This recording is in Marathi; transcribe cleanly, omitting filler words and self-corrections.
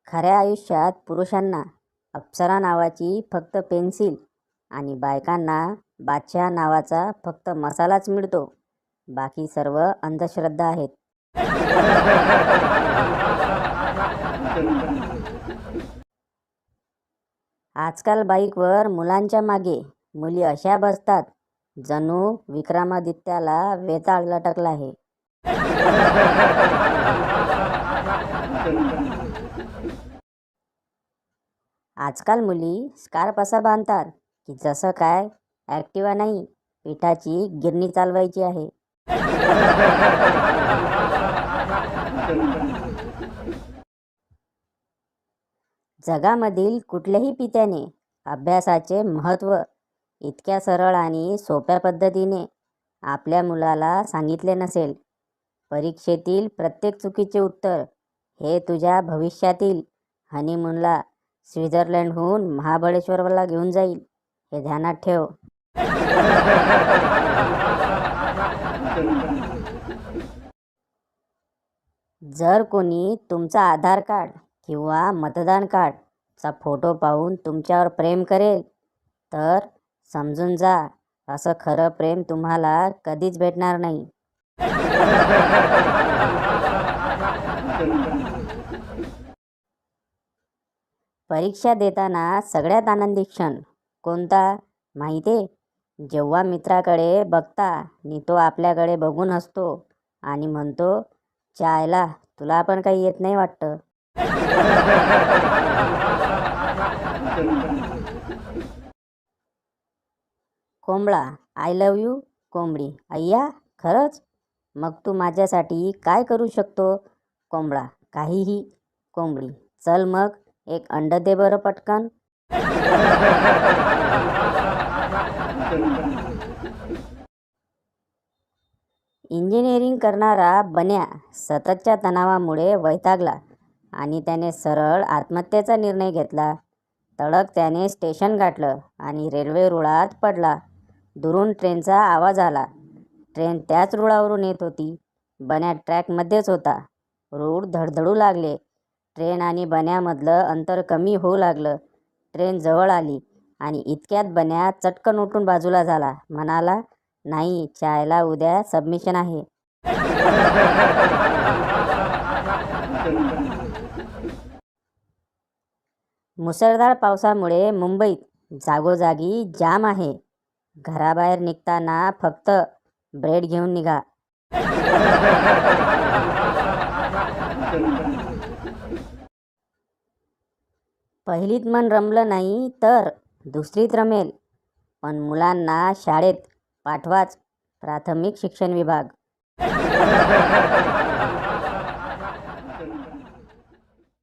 खऱ्या आयुष्यात पुरुषांना अप्सरा नावाची फक्त पेन्सिल आणि बायकांना बादशहा नावाचा फक्त मसालाच मिळतो. बाकी सर्व अंधश्रद्धा आहेत. आजकाल बाईकवर मुलांच्या मागे मुली अशा बसतात जणू विक्रमादित्याला वेताळ लटकला आहे. आजकाल मुली स्कार्फ असा बांधतात की जसं काय ॲक्टिवा नाही, पिठाची गिरणी चालवायची आहे. जगामधील कुठल्याही पित्याने अभ्यासाचे महत्त्व इतक्या सरळ आणि सोप्या पद्धतीने आपल्या मुलाला सांगितले नसेल. परीक्षेतील प्रत्येक चुकीचे उत्तर हे तुझ्या भविष्यातील हनीमूनला स्वित्झर्लंडहून महाबळेश्वरला घेऊन जाईल, हे ध्यानात ठेव. जर कोणी तुमचा आधार कार्ड किंवा मतदान कार्डचा फोटो पाहून तुमच्यावर प्रेम करेल तर समजून जा, असं खरं प्रेम तुम्हाला कधीच भेटणार नाही. परीक्षा देताना सगळ्यात आनंदी क्षण कोणता माहिती आहे? जेव्हा मित्राकडे बघता आणि तो आपल्याकडे बघून हसतो आणि म्हणतो, चायला तुला पण काही येत नाही वाटतं. कोंबडा आय लव यू. कोंबडी अय्या खरंच? मग तू माझ्यासाठी काय करू शकतो? कोंबडा काहीही. कोंबडी चल मग एक अंड दे बरं पटकन. इंजिनिअरिंग करणारा बन्या सततच्या तणावामुळे वैतागला आणि त्याने सरळ आत्महत्येचा निर्णय घेतला. तडक त्याने स्टेशन गाठलं आणि रेल्वे रुळात पडला. दुरून ट्रेनचा आवाज आला. ट्रेन त्याच रुळावरून येत होती. बन्या ट्रॅकमध्येच होता. रूळ धडधडू लागले. ट्रेन आणि बन्यामधलं अंतर कमी होऊ लागलं. ट्रेन जवळ आली आणि इतक्यात बन्या चटकन उठून बाजूला झाला. म्हणाला, नाही चायला उद्या सबमिशन आहे. मुसळधार पावसामुळे मुंबईत जागोजागी जाम आहे. घराबाहेर निघताना फक्त ब्रेड घेऊन निघा. पहिलीत मन रमलं नाही तर दुसरीत रमेल, पण मुलांना शाळेत पाठवाच. प्राथमिक शिक्षण विभाग.